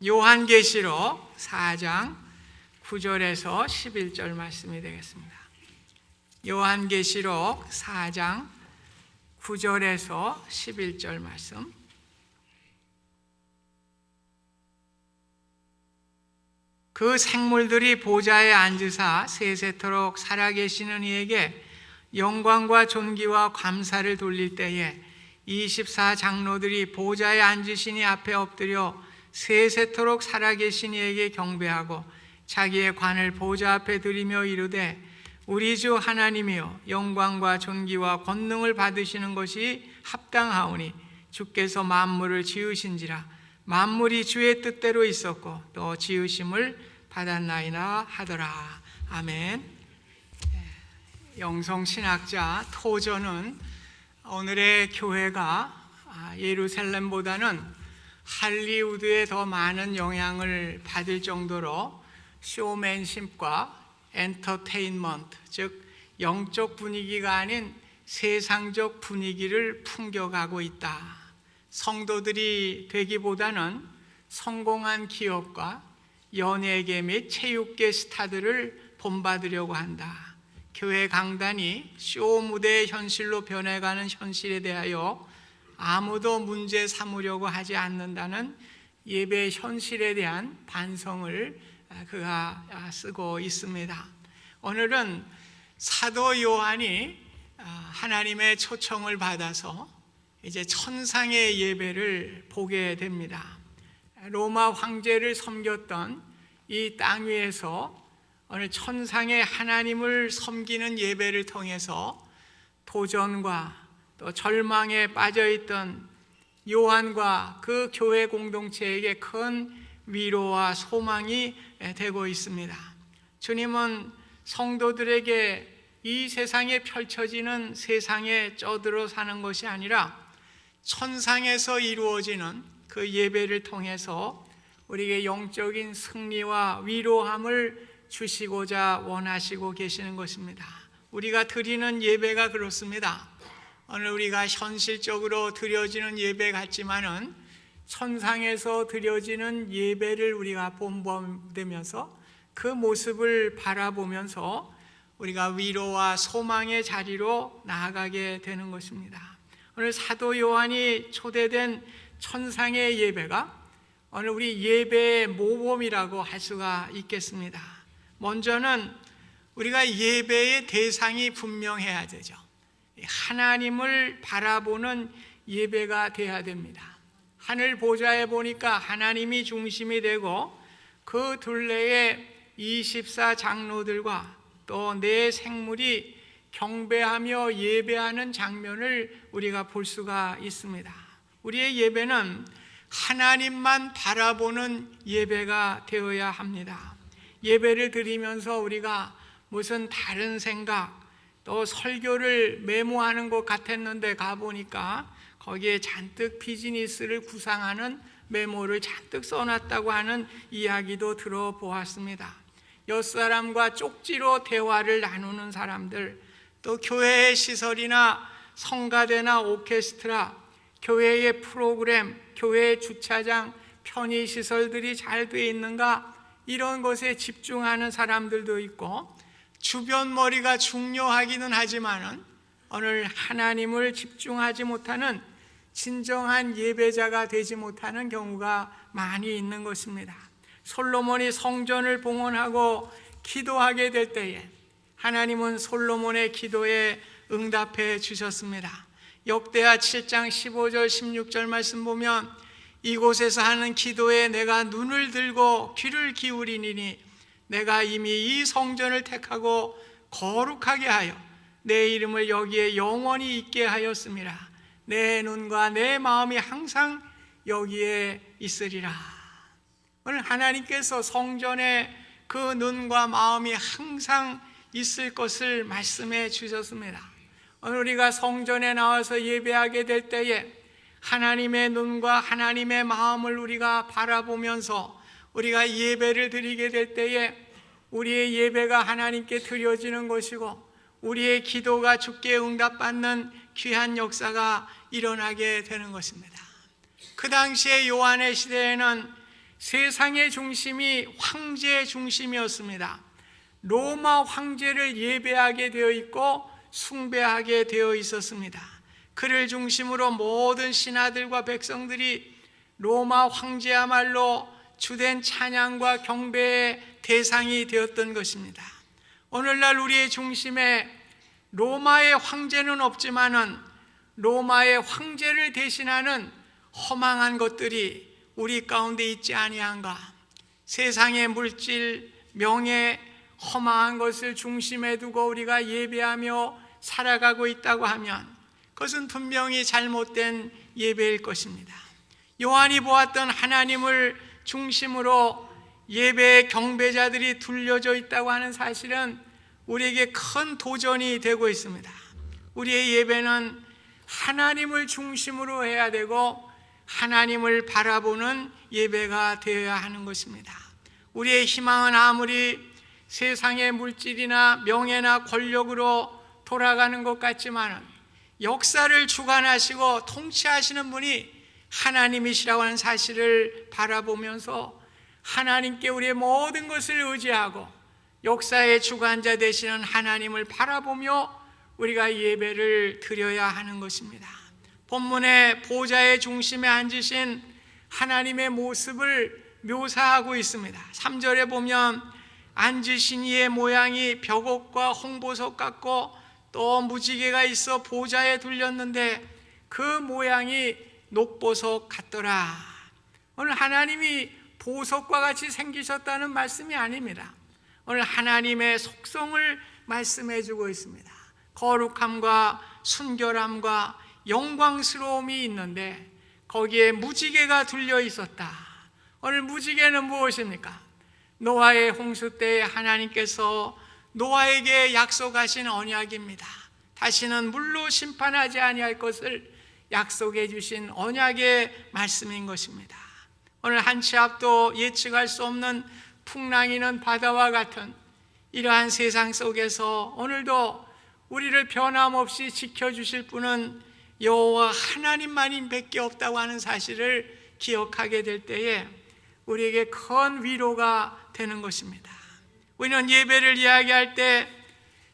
요한계시록 4장 9절에서 11절 말씀이 되겠습니다. 요한계시록 4장 9절에서 11절 말씀. 그 생물들이 보좌에 앉으사 세세토록 살아계시는 이에게 영광과 존귀와 감사를 돌릴 때에 24장로들이 보좌에 앉으신 이 앞에 엎드려 세세토록 살아계신 이에게 경배하고 자기의 관을 보좌 앞에 드리며 이르되 우리 주 하나님이여 영광과 존귀와 권능을 받으시는 것이 합당하오니 주께서 만물을 지으신지라 만물이 주의 뜻대로 있었고 또 지으심을 받았나이다 하더라. 아멘. 영성신학자 토저는 오늘의 교회가 예루살렘보다는 할리우드에 더 많은 영향을 받을 정도로 쇼맨십과 엔터테인먼트, 즉 영적 분위기가 아닌 세상적 분위기를 풍겨가고 있다. 성도들이 되기보다는 성공한 기업과 연예계 및 체육계 스타들을 본받으려고 한다. 교회 강단이 쇼 무대의 현실로 변해가는 현실에 대하여 아무도 문제 삼으려고 하지 않는다는 예배 현실에 대한 반성을 그가 쓰고 있습니다. 오늘은 사도 요한이 하나님의 초청을 받아서 이제 천상의 예배를 보게 됩니다. 로마 황제를 섬겼던 이 땅 위에서 오늘 천상의 하나님을 섬기는 예배를 통해서 도전과 또 절망에 빠져있던 요한과 그 교회 공동체에게 큰 위로와 소망이 되고 있습니다. 주님은 성도들에게 이 세상에 펼쳐지는 세상에 쩌들어 사는 것이 아니라 천상에서 이루어지는 그 예배를 통해서 우리에게 영적인 승리와 위로함을 주시고자 원하시고 계시는 것입니다. 우리가 드리는 예배가 그렇습니다. 오늘 우리가 현실적으로 드려지는 예배 같지만은 천상에서 드려지는 예배를 우리가 본받으면서 그 모습을 바라보면서 우리가 위로와 소망의 자리로 나아가게 되는 것입니다. 오늘 사도 요한이 초대된 천상의 예배가 오늘 우리 예배의 모범이라고 할 수가 있겠습니다. 먼저는 우리가 예배의 대상이 분명해야 되죠. 하나님을 바라보는 예배가 돼야 됩니다. 하늘 보좌에 보니까 하나님이 중심이 되고 그 둘레에 24장로들과 또 네 생물이 경배하며 예배하는 장면을 우리가 볼 수가 있습니다. 우리의 예배는 하나님만 바라보는 예배가 되어야 합니다. 예배를 드리면서 우리가 무슨 다른 생각 또 설교를 메모하는 것 같았는데 가보니까 거기에 잔뜩 비즈니스를 구상하는 메모를 잔뜩 써놨다고 하는 이야기도 들어보았습니다. 옆사람과 쪽지로 대화를 나누는 사람들, 또 교회의 시설이나 성가대나 오케스트라, 교회의 프로그램, 교회의 주차장, 편의시설들이 잘 돼 있는가 이런 것에 집중하는 사람들도 있고 주변 머리가 중요하기는 하지만은 오늘 하나님을 집중하지 못하는 진정한 예배자가 되지 못하는 경우가 많이 있는 것입니다. 솔로몬이 성전을 봉헌하고 기도하게 될 때에 하나님은 솔로몬의 기도에 응답해 주셨습니다. 역대하 7장 15절 16절 말씀 보면 이곳에서 하는 기도에 내가 눈을 들고 귀를 기울이니 내가 이미 이 성전을 택하고 거룩하게 하여 내 이름을 여기에 영원히 있게 하였음이라. 내 눈과 내 마음이 항상 여기에 있으리라. 오늘 하나님께서 성전에 그 눈과 마음이 항상 있을 것을 말씀해 주셨습니다. 오늘 우리가 성전에 나와서 예배하게 될 때에 하나님의 눈과 하나님의 마음을 우리가 바라보면서 우리가 예배를 드리게 될 때에 우리의 예배가 하나님께 드려지는 것이고 우리의 기도가 주께 응답받는 귀한 역사가 일어나게 되는 것입니다. 그 당시에 요한의 시대에는 세상의 중심이 황제 중심이었습니다. 로마 황제를 예배하게 되어 있고 숭배하게 되어 있었습니다. 그를 중심으로 모든 신하들과 백성들이 로마 황제야말로 주된 찬양과 경배의 대상이 되었던 것입니다. 오늘날 우리의 중심에 로마의 황제는 없지만은 로마의 황제를 대신하는 허망한 것들이 우리 가운데 있지 아니한가? 세상의 물질, 명예, 허망한 것을 중심에 두고 우리가 예배하며 살아가고 있다고 하면 그것은 분명히 잘못된 예배일 것입니다. 요한이 보았던 하나님을 중심으로 예배의 경배자들이 둘려져 있다고 하는 사실은 우리에게 큰 도전이 되고 있습니다. 우리의 예배는 하나님을 중심으로 해야 되고 하나님을 바라보는 예배가 되어야 하는 것입니다. 우리의 희망은 아무리 세상의 물질이나 명예나 권력으로 돌아가는 것 같지만 역사를 주관하시고 통치하시는 분이 하나님이시라고 하는 사실을 바라보면서 하나님께 우리의 모든 것을 의지하고 역사의 주관자 되시는 하나님을 바라보며 우리가 예배를 드려야 하는 것입니다. 본문의 보좌의 중심에 앉으신 하나님의 모습을 묘사하고 있습니다. 3절에 보면 앉으신 이의 모양이 벽옥과 홍보석 같고 또 무지개가 있어 보좌에 둘렸는데 그 모양이 녹보석 같더라. 오늘 하나님이 보석과 같이 생기셨다는 말씀이 아닙니다. 오늘 하나님의 속성을 말씀해 주고 있습니다. 거룩함과 순결함과 영광스러움이 있는데 거기에 무지개가 둘려 있었다. 오늘 무지개는 무엇입니까? 노아의 홍수 때에 하나님께서 노아에게 약속하신 언약입니다. 다시는 물로 심판하지 아니할 것을 약속해 주신 언약의 말씀인 것입니다. 오늘 한 치 앞도 예측할 수 없는 풍랑이는 바다와 같은 이러한 세상 속에서 오늘도 우리를 변함없이 지켜주실 분은 여호와 하나님만이 밖에 없다고 하는 사실을 기억하게 될 때에 우리에게 큰 위로가 되는 것입니다. 우리는 예배를 이야기할 때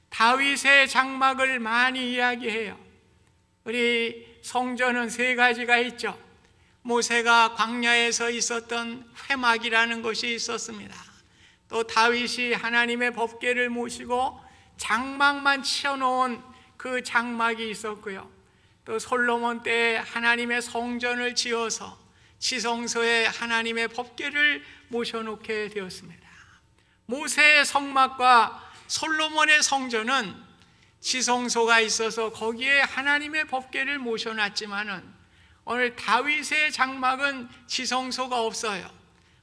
다윗의 장막을 많이 이야기해요. 우리 성전은 세 가지가 있죠. 모세가 광야에서 있었던 회막이라는 것이 있었습니다. 또 다윗이 하나님의 법궤를 모시고 장막만 치워놓은 그 장막이 있었고요. 또 솔로몬 때에 하나님의 성전을 지어서 지성소에 하나님의 법궤를 모셔놓게 되었습니다. 모세의 성막과 솔로몬의 성전은 지성소가 있어서 거기에 하나님의 법궤를 모셔놨지만은 오늘 다윗의 장막은 지성소가 없어요.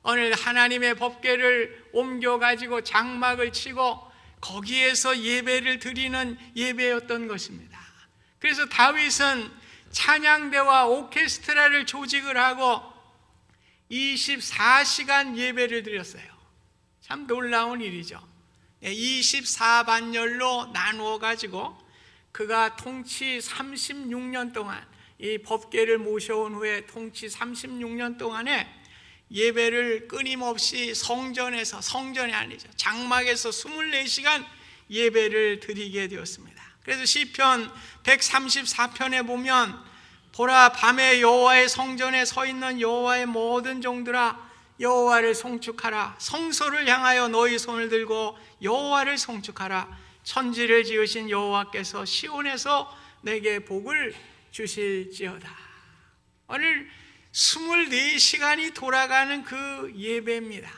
오늘 하나님의 법궤를 옮겨가지고 장막을 치고 거기에서 예배를 드리는 예배였던 것입니다. 그래서 다윗은 찬양대와 오케스트라를 조직을 하고 24시간 예배를 드렸어요. 참 놀라운 일이죠. 24반열로 나누어 가지고 그가 통치 36년 동안 이 법궤를 모셔온 후에 통치 36년 동안에 예배를 끊임없이 성전에서, 성전이 아니죠, 장막에서 24시간 예배를 드리게 되었습니다. 그래서 시편 134편에 보면 보라, 밤에 여호와의 성전에 서 있는 여호와의 모든 종들아 여호와를 송축하라. 성소를 향하여 너희 손을 들고 여호와를 송축하라. 천지를 지으신 여호와께서 시온에서 내게 복을 주실지어다. 오늘 24시간이 돌아가는 그 예배입니다.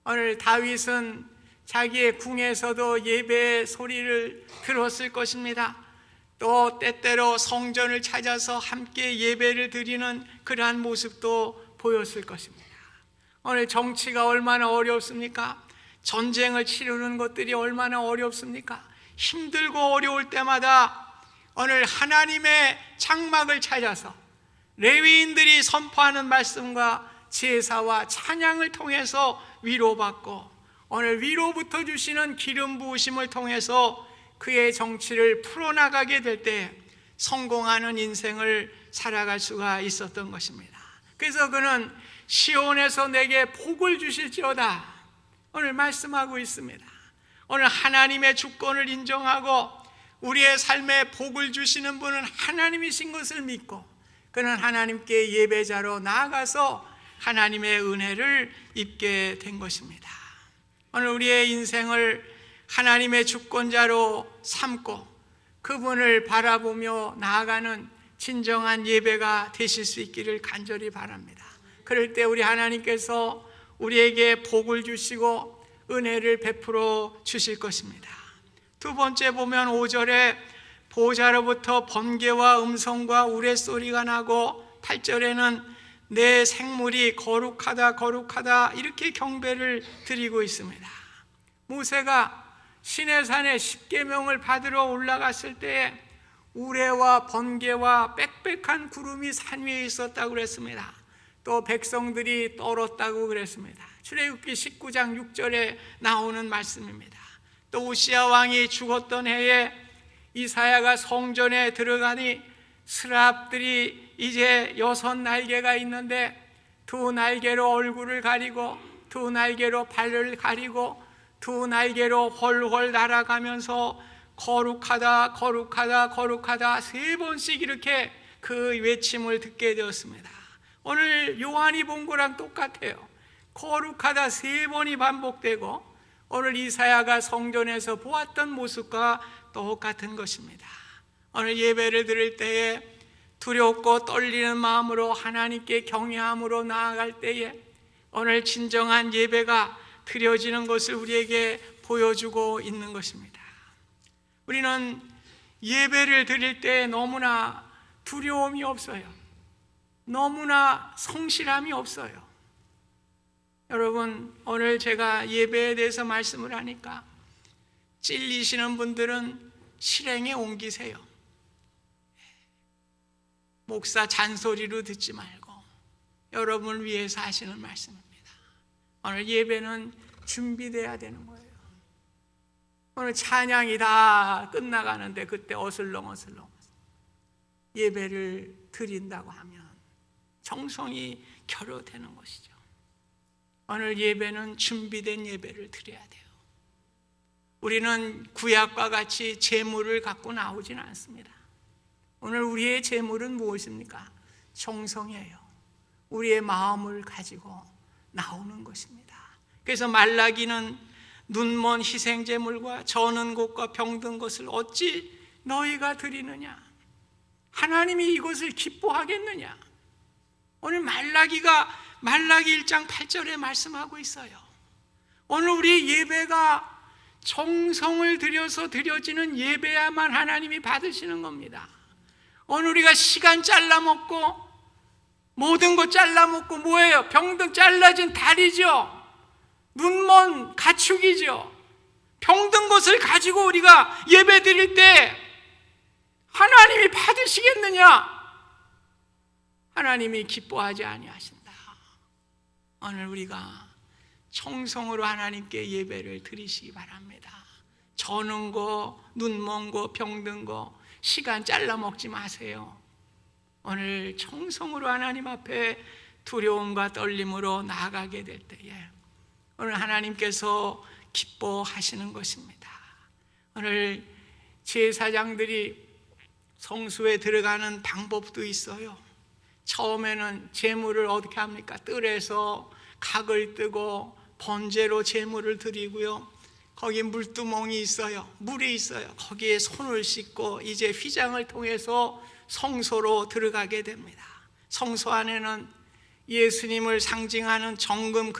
오늘 다윗은 자기의 궁에서도 예배의 소리를 들었을 것입니다. 또 때때로 성전을 찾아서 함께 예배를 드리는 그러한 모습도 보였을 것입니다. 오늘 정치가 얼마나 어렵습니까? 전쟁을 치르는 것들이 얼마나 어렵습니까? 힘들고 어려울 때마다 오늘 하나님의 장막을 찾아서 레위인들이 선포하는 말씀과 제사와 찬양을 통해서 위로받고 오늘 위로부터 주시는 기름 부으심을 통해서 그의 정치를 풀어나가게 될 때 성공하는 인생을 살아갈 수가 있었던 것입니다. 그래서 그는 시온에서 내게 복을 주실지어다 오늘 말씀하고 있습니다. 오늘 하나님의 주권을 인정하고 우리의 삶에 복을 주시는 분은 하나님이신 것을 믿고 그는 하나님께 예배자로 나아가서 하나님의 은혜를 입게 된 것입니다. 오늘 우리의 인생을 하나님의 주권자로 삼고 그분을 바라보며 나아가는 진정한 예배가 되실 수 있기를 간절히 바랍니다. 그럴 때 우리 하나님께서 우리에게 복을 주시고 은혜를 베풀어 주실 것입니다. 두 번째 보면 5절에 보호자로부터 번개와 음성과 우레소리가 나고 8절에는 내 생물이 거룩하다 거룩하다 이렇게 경배를 드리고 있습니다. 모세가 시내산에 십계명을 받으러 올라갔을 때에 우레와 번개와 빽빽한 구름이 산 위에 있었다고 그랬습니다. 또 백성들이 떨었다고 그랬습니다. 출애굽기 19장 6절에 나오는 말씀입니다. 또 우시야 왕이 죽었던 해에 이사야가 성전에 들어가니 스랍들이 이제 6날개가 있는데 2날개로 얼굴을 가리고 2날개로 발을 가리고 2날개로 훨훨 날아가면서 거룩하다 거룩하다 거룩하다 3번씩 이렇게 그 외침을 듣게 되었습니다. 오늘 요한이 본 거랑 똑같아요. 거룩하다 3번이 반복되고 오늘 이사야가 성전에서 보았던 모습과 똑같은 것입니다. 오늘 예배를 드릴 때에 두렵고 떨리는 마음으로 하나님께 경외함으로 나아갈 때에 오늘 진정한 예배가 드려지는 것을 우리에게 보여주고 있는 것입니다. 우리는 예배를 드릴 때 너무나 두려움이 없어요. 너무나 성실함이 없어요. 여러분, 오늘 제가 예배에 대해서 말씀을 하니까 찔리시는 분들은 실행에 옮기세요. 목사 잔소리로 듣지 말고 여러분을 위해서 하시는 말씀입니다. 오늘 예배는 준비돼야 되는 거예요. 오늘 찬양이 다 끝나가는데 그때 어슬렁어슬렁 예배를 드린다고 하면 정성이 결여되는 것이죠. 오늘 예배는 준비된 예배를 드려야 돼요. 우리는 구약과 같이 재물을 갖고 나오진 않습니다. 오늘 우리의 재물은 무엇입니까? 정성이에요. 우리의 마음을 가지고 나오는 것입니다. 그래서 말라기는 눈먼 희생제물과 저는 것과 병든 것을 어찌 너희가 드리느냐? 하나님이 이것을 기뻐하겠느냐? 오늘 말라기 1장 8절에 말씀하고 있어요. 오늘 우리 예배가 정성을 들여서 드려지는 예배야만 하나님이 받으시는 겁니다. 오늘 우리가 시간 잘라먹고 모든 것 잘라먹고 뭐예요? 병든 잘라진 다리죠. 눈먼 가축이죠. 병든 것을 가지고 우리가 예배 드릴 때 하나님이 받으시겠느냐? 하나님이 기뻐하지 아니하신다. 오늘 우리가 청성으로 하나님께 예배를 드리시기 바랍니다. 저는 거, 눈먼 거, 병든 거 시간 잘라 먹지 마세요. 오늘 청성으로 하나님 앞에 두려움과 떨림으로 나아가게 될 때에 오늘 하나님께서 기뻐하시는 것입니다. 오늘 제사장들이 성수에 들어가는 방법도 있어요. 처음에는 제물을 어떻게 합니까? 뜰에서 각을 뜨고 번제로 제물을 드리고요. 거기 물두멍이 있어요. 물이 있어요. 거기에 손을 씻고 이제 휘장을 통해서 성소로 들어가게 됩니다. 성소 안에는 예수님을 상징하는 정금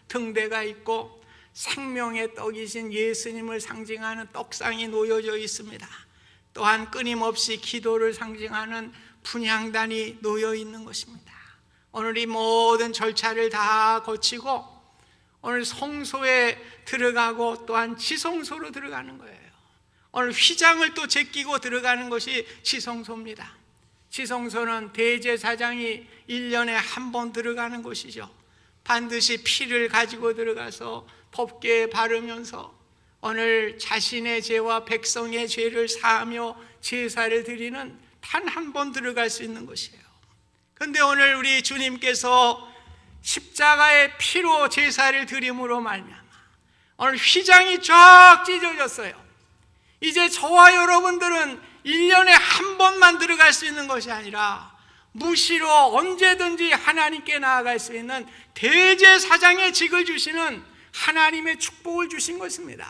등대가 있고 생명의 떡이신 예수님을 상징하는 떡상이 놓여져 있습니다. 또한 끊임없이 기도를 상징하는 분향단이 놓여 있는 것입니다. 오늘 이 모든 절차를 다 거치고 오늘 성소에 들어가고 또한 지성소로 들어가는 거예요. 오늘 휘장을 또 제끼고 들어가는 것이 지성소입니다. 지성소는 대제사장이 1년에 한 번 들어가는 곳이죠. 반드시 피를 가지고 들어가서 법궤에 바르면서 오늘 자신의 죄와 백성의 죄를 사하며 제사를 드리는 단 한 번 들어갈 수 있는 것이에요. 그런데 오늘 우리 주님께서 십자가의 피로 제사를 드림으로 말미암아 오늘 휘장이 쫙 찢어졌어요. 이제 저와 여러분들은 1년에 한 번만 들어갈 수 있는 것이 아니라 무시로 언제든지 하나님께 나아갈 수 있는 대제사장의 직을 주시는 하나님의 축복을 주신 것입니다.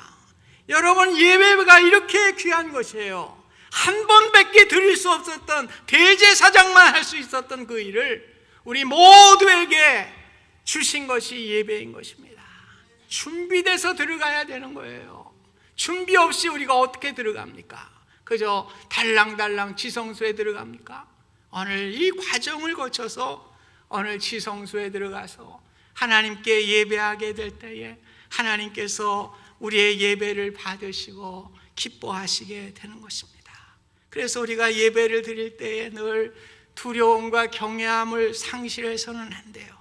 여러분, 예배가 이렇게 귀한 것이에요. 한 번밖에 드릴 수 없었던, 대제사장만 할 수 있었던 그 일을 우리 모두에게 주신 것이 예배인 것입니다. 준비돼서 들어가야 되는 거예요. 준비 없이 우리가 어떻게 들어갑니까? 그저 달랑달랑 지성소에 들어갑니까? 오늘 이 과정을 거쳐서 오늘 지성소에 들어가서 하나님께 예배하게 될 때에 하나님께서 우리의 예배를 받으시고 기뻐하시게 되는 것입니다. 그래서 우리가 예배를 드릴 때에 늘 두려움과 경외함을 상실해서는 안 돼요.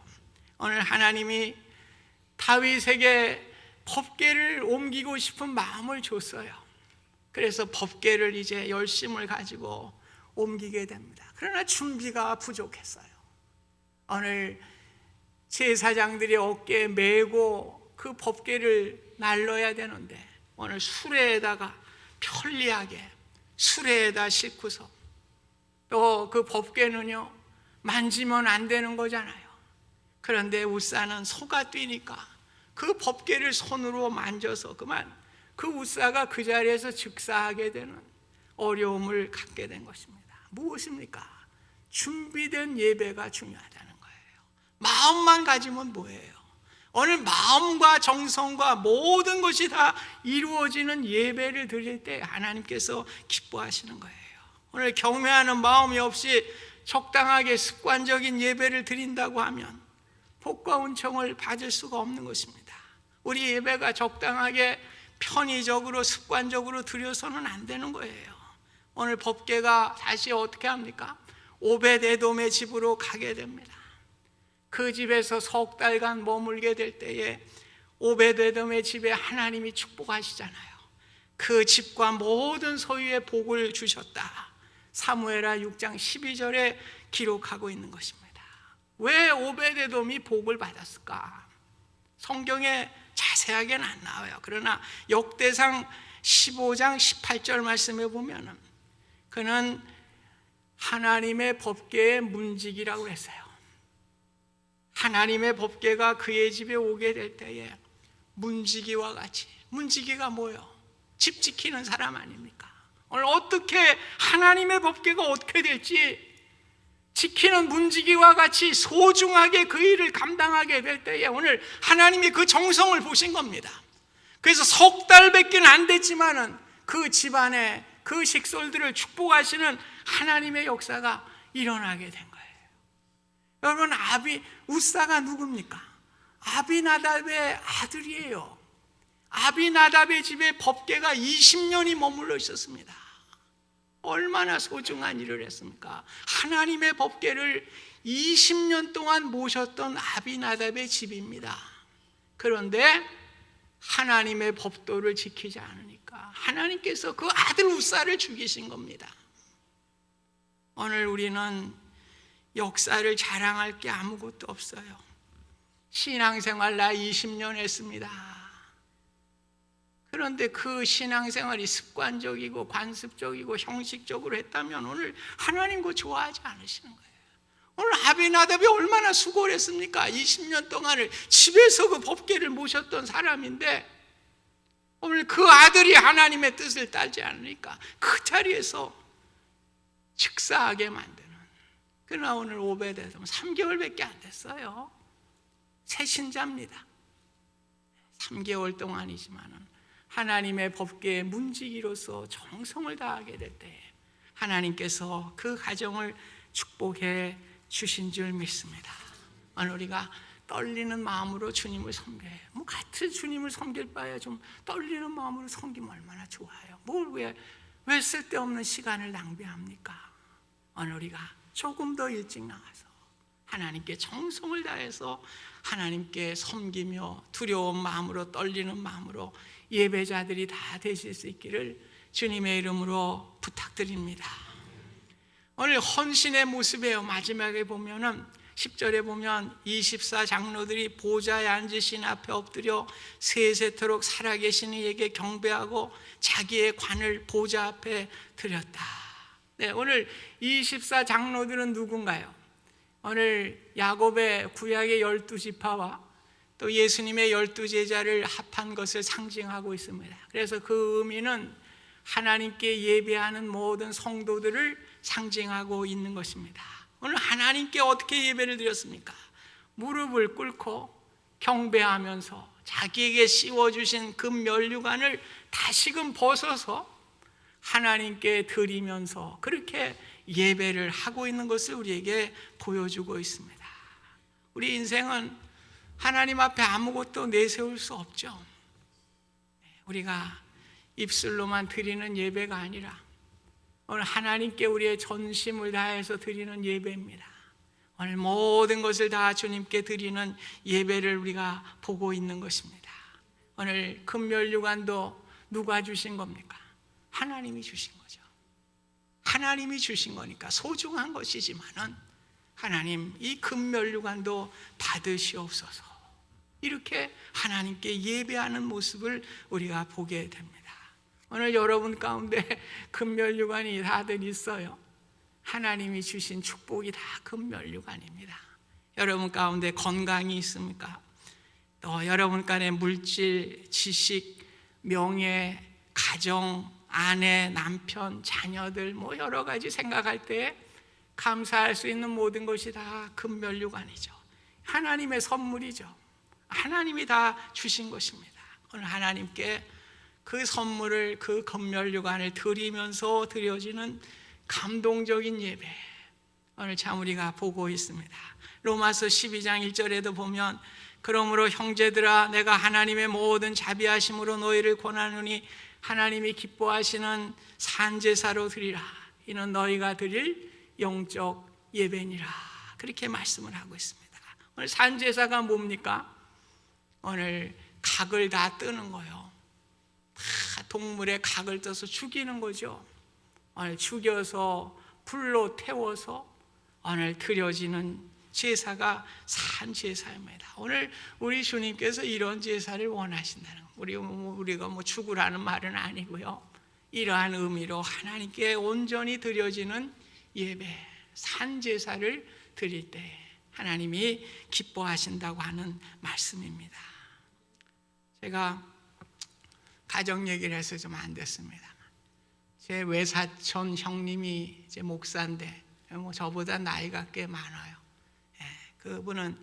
오늘 하나님이 다윗에게 법궤를 옮기고 싶은 마음을 줬어요. 그래서 법궤를 이제 열심을 가지고 옮기게 됩니다. 그러나 준비가 부족했어요. 오늘 제사장들이 어깨에 메고 그 법궤를 날러야 되는데 오늘 수레에다가 편리하게 수레에다 싣고서 또 그 법궤는요 만지면 안 되는 거잖아요. 그런데 우사는 소가 뛰니까 그 법궤를 손으로 만져서 그만 그 우사가 그 자리에서 즉사하게 되는 어려움을 갖게 된 것입니다. 무엇입니까? 준비된 예배가 중요하다는 거예요. 마음만 가지면 뭐예요? 오늘 마음과 정성과 모든 것이 다 이루어지는 예배를 드릴 때 하나님께서 기뻐하시는 거예요. 오늘 경외하는 마음이 없이 적당하게 습관적인 예배를 드린다고 하면 복과 은총을 받을 수가 없는 것입니다. 우리 예배가 적당하게 편의적으로 습관적으로 드려서는 안 되는 거예요. 오늘 법궤가 다시 어떻게 합니까? 오벳에돔의 집으로 가게 됩니다. 그 집에서 석 달간 머물게 될 때에 오벳에돔의 집에 하나님이 축복하시잖아요. 그 집과 모든 소유의 복을 주셨다. 사무엘하 6장 12절에 기록하고 있는 것입니다. 왜 오벳에돔이 복을 받았을까? 성경에 자세하게는 안 나와요. 그러나 역대상 15장 18절 말씀에 보면은 그는 하나님의 법궤의 문지기라고 했어요. 하나님의 법궤가 그의 집에 오게 될 때에 문지기와 같이, 문지기가 뭐예요? 집 지키는 사람 아닙니까? 오늘 어떻게 하나님의 법궤가 어떻게 될지 지키는 문지기와 같이 소중하게 그 일을 감당하게 될 때에 오늘 하나님이 그 정성을 보신 겁니다. 그래서 석 달밖에는 안 됐지만은 그 집안에 그 식솔들을 축복하시는 하나님의 역사가 일어나게 된 거예요. 여러분, 우사가 누굽니까? 아비나답의 아들이에요. 아비나답의 집에 법궤가 20년이 머물러 있었습니다. 얼마나 소중한 일을 했습니까? 하나님의 법궤를 20년 동안 모셨던 아비나답의 집입니다. 그런데 하나님의 법도를 지키지 않으니까 하나님께서 그 아들 우사를 죽이신 겁니다. 오늘 우리는 역사를 자랑할 게 아무것도 없어요. 신앙생활 나 20년 했습니다. 그런데 그 신앙생활이 습관적이고 관습적이고 형식적으로 했다면 오늘 하나님 그거 좋아하지 않으시는 거예요. 오늘 아비나답이 얼마나 수고를 했습니까? 20년 동안을 집에서 그 법궤를 모셨던 사람인데 오늘 그 아들이 하나님의 뜻을 따르지 않으니까 그 자리에서 즉사하게 만드는. 그러나 오늘 오벳에돔 3개월밖에 안 됐어요. 새 신자입니다. 3개월 동안이지만은 하나님의 법궤의 문지기로서 정성을 다하게 될 때 하나님께서 그 가정을 축복해 주신 줄 믿습니다. 오늘 우리가 떨리는 마음으로 주님을 섬겨요. 같은 주님을 섬길 바에 좀 떨리는 마음으로 섬기면 얼마나 좋아요. 왜 쓸데없는 시간을 낭비합니까? 오늘 우리가 조금 더 일찍 나가서 하나님께 정성을 다해서 하나님께 섬기며 두려운 마음으로 떨리는 마음으로 예배자들이 다 되실 수 있기를 주님의 이름으로 부탁드립니다. 오늘 헌신의 모습이에요. 마지막에 보면은 10절에 보면 24 장로들이 보좌에 앉으신 앞에 엎드려 세세토록 살아계신 이에게 경배하고 자기의 관을 보좌 앞에 드렸다. 네, 오늘 24 장로들은 누군가요? 오늘 야곱의 구약의 12지파와 또 예수님의 12제자를 합한 것을 상징하고 있습니다. 그래서 그 의미는 하나님께 예배하는 모든 성도들을 상징하고 있는 것입니다. 오늘 하나님께 어떻게 예배를 드렸습니까? 무릎을 꿇고 경배하면서 자기에게 씌워주신 그 면류관을 다시금 벗어서 하나님께 드리면서 그렇게 예배를 하고 있는 것을 우리에게 보여주고 있습니다. 우리 인생은 하나님 앞에 아무것도 내세울 수 없죠. 우리가 입술로만 드리는 예배가 아니라 오늘 하나님께 우리의 전심을 다해서 드리는 예배입니다. 오늘 모든 것을 다 주님께 드리는 예배를 우리가 보고 있는 것입니다. 오늘 금면류관도 누가 주신 겁니까? 하나님이 주신 거죠. 하나님이 주신 거니까 소중한 것이지만은 하나님 이 금면류관도 받으시옵소서. 이렇게 하나님께 예배하는 모습을 우리가 보게 됩니다. 오늘 여러분 가운데 금면류관이 다들 있어요. 하나님이 주신 축복이 다 금면류관입니다. 여러분 가운데 건강이 있습니까? 또 여러분 간의 물질, 지식, 명예, 가정, 아내, 남편, 자녀들 뭐 여러 가지 생각할 때 감사할 수 있는 모든 것이 다 금면류관이죠. 하나님의 선물이죠. 하나님이 다 주신 것입니다. 오늘 하나님께 그 선물을, 그 금면류관을 드리면서 드려지는 감동적인 예배, 오늘 참 우리가 보고 있습니다. 로마서 12장 1절에도 보면 그러므로 형제들아 내가 하나님의 모든 자비하심으로 너희를 권하노니 하나님이 기뻐하시는 산제사로 드리라. 이는 너희가 드릴 영적 예배니라. 그렇게 말씀을 하고 있습니다. 오늘 산제사가 뭡니까? 오늘 각을 다 뜨는 거예요. 다 동물의 각을 떠서 죽이는 거죠. 오늘 죽여서 불로 태워서 오늘 드려지는 제사가 산제사입니다. 오늘 우리 주님께서 이런 제사를 원하신다는 거예요. 우리가 뭐 죽으라는 말은 아니고요. 이러한 의미로 하나님께 온전히 드려지는 예배, 산제사를 드릴 때 하나님이 기뻐하신다고 하는 말씀입니다. 제가 가정 얘기를 해서 좀 안 됐습니다. 제 외사촌 형님이 이제 목사인데 뭐 저보다 나이가 꽤 많아요. 그분은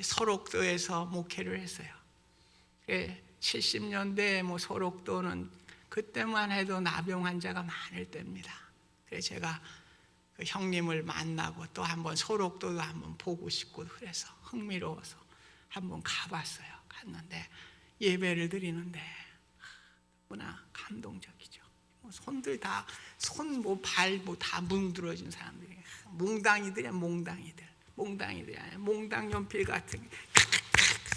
소록도에서 목회를 했어요. 70년대 뭐 소록도는 그때만 해도 나병 환자가 많을 때입니다. 그래서 제가 그 형님을 만나고 또 한번 소록도도 한번 보고 싶고 그래서 흥미로워서 한번 가봤어요. 갔는데 예배를 드리는데 너무나 감동적이죠. 뭐 손들 다 손 뭐 발 뭐 다 뭉들어진 사람들이 몽당이들이야 몽당이들이야 몽당 연필 같은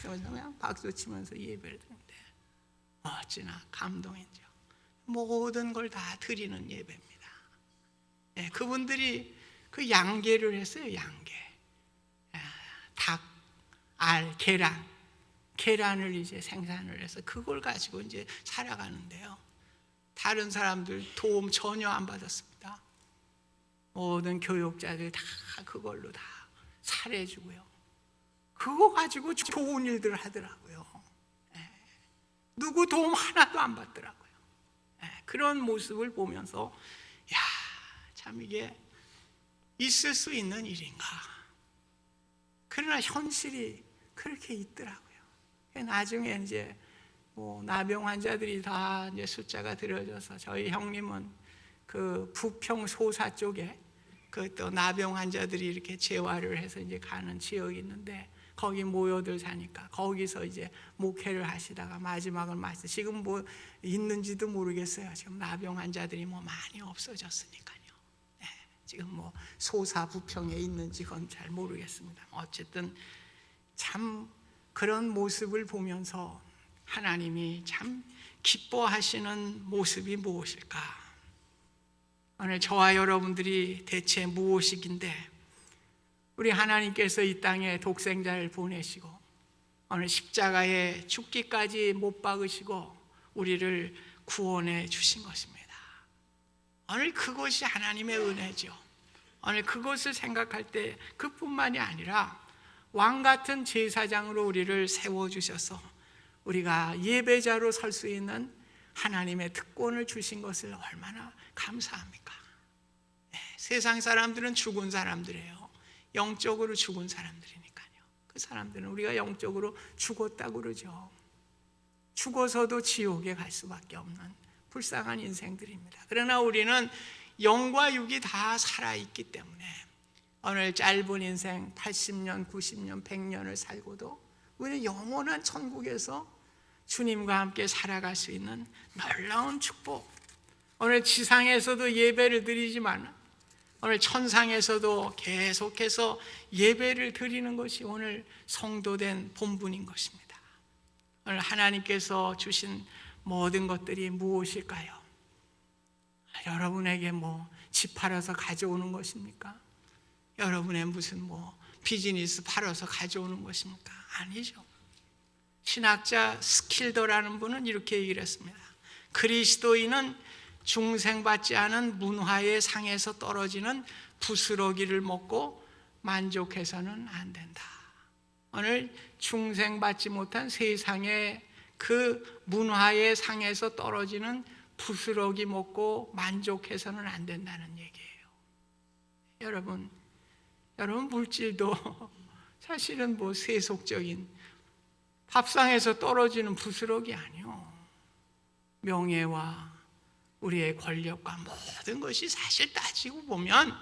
그냥 박수 치면서 예배를 드리는데 어찌나 감동이죠. 모든 걸 다 드리는 예배입니다. 네, 그분들이 그 양계를 했어요. 양계, 닭, 알, 계란을 이제 생산을 해서 그걸 가지고 이제 살아가는데요. 다른 사람들 도움 전혀 안 받았습니다. 모든 교육자들 다 그걸로 다 살해주고요. 그거 가지고 좋은 일들을 하더라고요. 누구 도움 하나도 안 받더라고요. 그런 모습을 보면서 야, 참 이게 있을 수 있는 일인가. 그러나 현실이 그렇게 있더라고요. 나중에 이제 뭐 나병 환자들이 다 이제 숫자가 들어져서 저희 형님은 그 부평 소사 쪽에 그 또 나병 환자들이 이렇게 재활을 해서 이제 가는 지역이 있는데 거기 모여들 사니까 거기서 이제 목회를 하시다가 마지막을 지금 뭐 있는지도 모르겠어요. 지금 나병 환자들이 뭐 많이 없어졌으니까요. 네, 지금 뭐 소사 부평에 있는지 그건 잘 모르겠습니다. 어쨌든 참 그런 모습을 보면서 하나님이 참 기뻐하시는 모습이 무엇일까? 오늘 저와 여러분들이 대체 무엇이긴데 우리 하나님께서 이 땅에 독생자를 보내시고 오늘 십자가에 죽기까지 못 박으시고 우리를 구원해 주신 것입니다. 오늘 그것이 하나님의 은혜죠. 오늘 그것을 생각할 때 그뿐만이 아니라 왕같은 제사장으로 우리를 세워주셔서 우리가 예배자로 설 수 있는 하나님의 특권을 주신 것을 얼마나 감사합니까? 네, 세상 사람들은 죽은 사람들이에요. 영적으로 죽은 사람들이니까요. 그 사람들은 우리가 영적으로 죽었다고 그러죠. 죽어서도 지옥에 갈 수밖에 없는 불쌍한 인생들입니다. 그러나 우리는 영과 육이 다 살아있기 때문에 오늘 짧은 인생 80년, 90년, 100년을 살고도 우리는 영원한 천국에서 주님과 함께 살아갈 수 있는 놀라운 축복, 오늘 지상에서도 예배를 드리지만 오늘 천상에서도 계속해서 예배를 드리는 것이 오늘 성도된 본분인 것입니다. 오늘 하나님께서 주신 모든 것들이 무엇일까요? 여러분에게 집 팔아서 가져오는 것입니까? 여러분의 무슨 비즈니스 팔아서 가져오는 것입니까? 아니죠. 신학자 스킬더라는 분은 이렇게 얘기를 했습니다. 그리스도인은 중생받지 않은 문화의 상에서 떨어지는 부스러기를 먹고 만족해서는 안 된다. 오늘 중생받지 못한 세상의 그 문화의 상에서 떨어지는 부스러기 먹고 만족해서는 안 된다는 얘기예요. 여러분 물질도 사실은 세속적인 밥상에서 떨어지는 부스러기 아니요. 명예와 우리의 권력과 모든 것이 사실 따지고 보면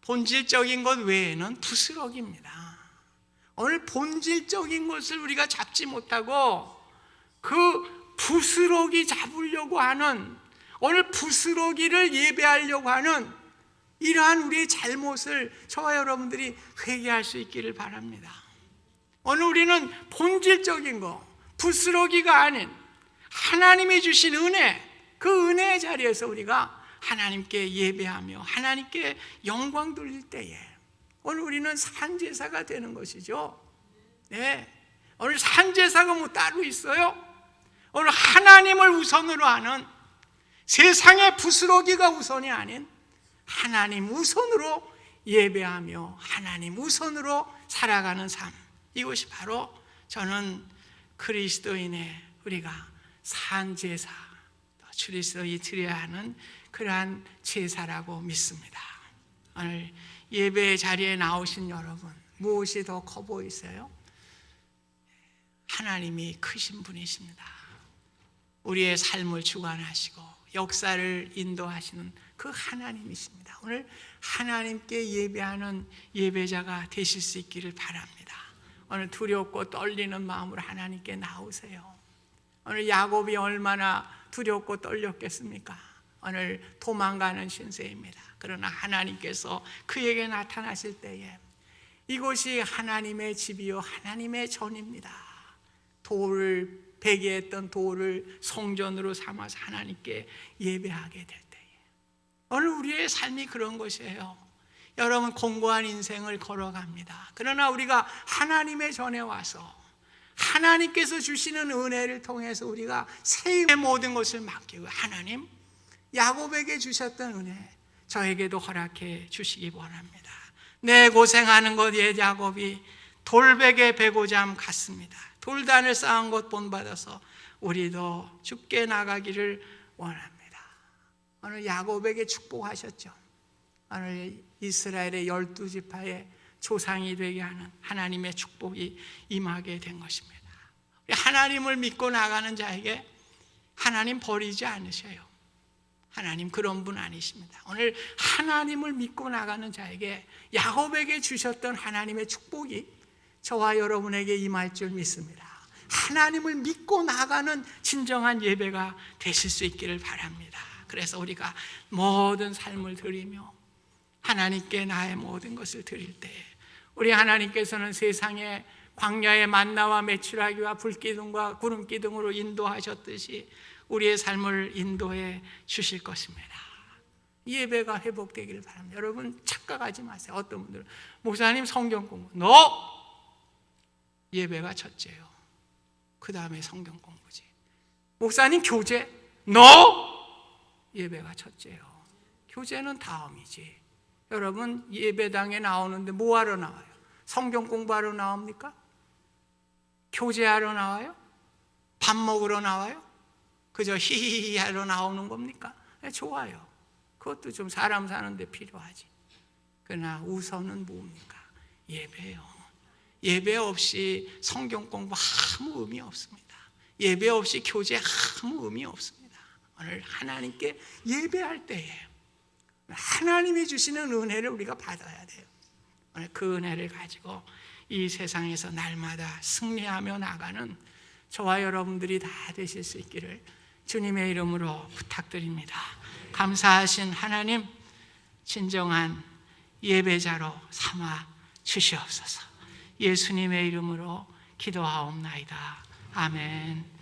본질적인 것 외에는 부스러기입니다. 오늘 본질적인 것을 우리가 잡지 못하고 그 부스러기 잡으려고 하는, 오늘 부스러기를 예배하려고 하는 이러한 우리의 잘못을 저와 여러분들이 회개할 수 있기를 바랍니다. 오늘 우리는 본질적인 거, 부스러기가 아닌 하나님이 주신 은혜, 그 은혜의 자리에서 우리가 하나님께 예배하며 하나님께 영광 돌릴 때에 오늘 우리는 산제사가 되는 것이죠. 네, 오늘 산제사가 따로 있어요? 오늘 하나님을 우선으로 하는, 세상의 부스러기가 우선이 아닌 하나님 우선으로 예배하며 하나님 우선으로 살아가는 삶, 이것이 바로 저는 그리스도인의 우리가 산제사, 그리스도인이 드려야 하는 그러한 제사라고 믿습니다. 오늘 예배의 자리에 나오신 여러분, 무엇이 더 커 보이세요? 하나님이 크신 분이십니다. 우리의 삶을 주관하시고 역사를 인도하시는 그 하나님이십니다. 오늘 하나님께 예배하는 예배자가 되실 수 있기를 바랍니다. 오늘 두렵고 떨리는 마음으로 하나님께 나오세요. 오늘 야곱이 얼마나 두렵고 떨렸겠습니까? 오늘 도망가는 신세입니다. 그러나 하나님께서 그에게 나타나실 때에 이곳이 하나님의 집이요 하나님의 전입니다. 돌을 베개했던 돌을 성전으로 삼아서 하나님께 예배하게 될 때에 오늘 우리의 삶이 그런 것이에요. 여러분 공고한 인생을 걸어갑니다. 그러나 우리가 하나님의 전에 와서 하나님께서 주시는 은혜를 통해서 우리가 새 모든 것을 맡기고 하나님, 야곱에게 주셨던 은혜 저에게도 허락해 주시기 바랍니다. 내 고생하는 것 옛 야곱이 돌베개 베고잠 같습니다. 돌단을 쌓은 것 본받아서 우리도 죽게 나가기를 원합니다. 오늘 야곱에게 축복하셨죠. 오늘 이스라엘의 12지파의 조상이 되게 하는 하나님의 축복이 임하게 된 것입니다. 하나님을 믿고 나가는 자에게 하나님 버리지 않으셔요. 하나님 그런 분 아니십니다. 오늘 하나님을 믿고 나가는 자에게 야곱에게 주셨던 하나님의 축복이 저와 여러분에게 임할 줄 믿습니다. 하나님을 믿고 나가는 진정한 예배가 되실 수 있기를 바랍니다. 그래서 우리가 모든 삶을 드리며 하나님께 나의 모든 것을 드릴 때 우리 하나님께서는 세상에 광야의 만나와 메추라기와 불기둥과 구름기둥으로 인도하셨듯이 우리의 삶을 인도해 주실 것입니다. 예배가 회복되기를 바랍니다. 여러분 착각하지 마세요. 어떤 분들은 목사님 성경 공부, 너 예배가 첫째요. 그 다음에 성경 공부지. 목사님 교제, 너 예배가 첫째요. 교제는 다음이지. 여러분 예배당에 나오는데 뭐 하러 나와요? 성경 공부하러 나옵니까? 교제하러 나와요? 밥 먹으러 나와요? 그저 히히히 하러 나오는 겁니까? 네, 좋아요. 그것도 좀 사람 사는데 필요하지. 그러나 우선은 뭡니까? 예배요. 예배 없이 성경 공부 아무 의미 없습니다. 예배 없이 교제 아무 의미 없습니다. 오늘 하나님께 예배할 때에 하나님이 주시는 은혜를 우리가 받아야 돼요. 오늘 그 은혜를 가지고 이 세상에서 날마다 승리하며 나가는 저와 여러분들이 다 되실 수 있기를 주님의 이름으로 부탁드립니다. 감사하신 하나님, 진정한 예배자로 삼아 주시옵소서. 예수님의 이름으로 기도하옵나이다. 아멘.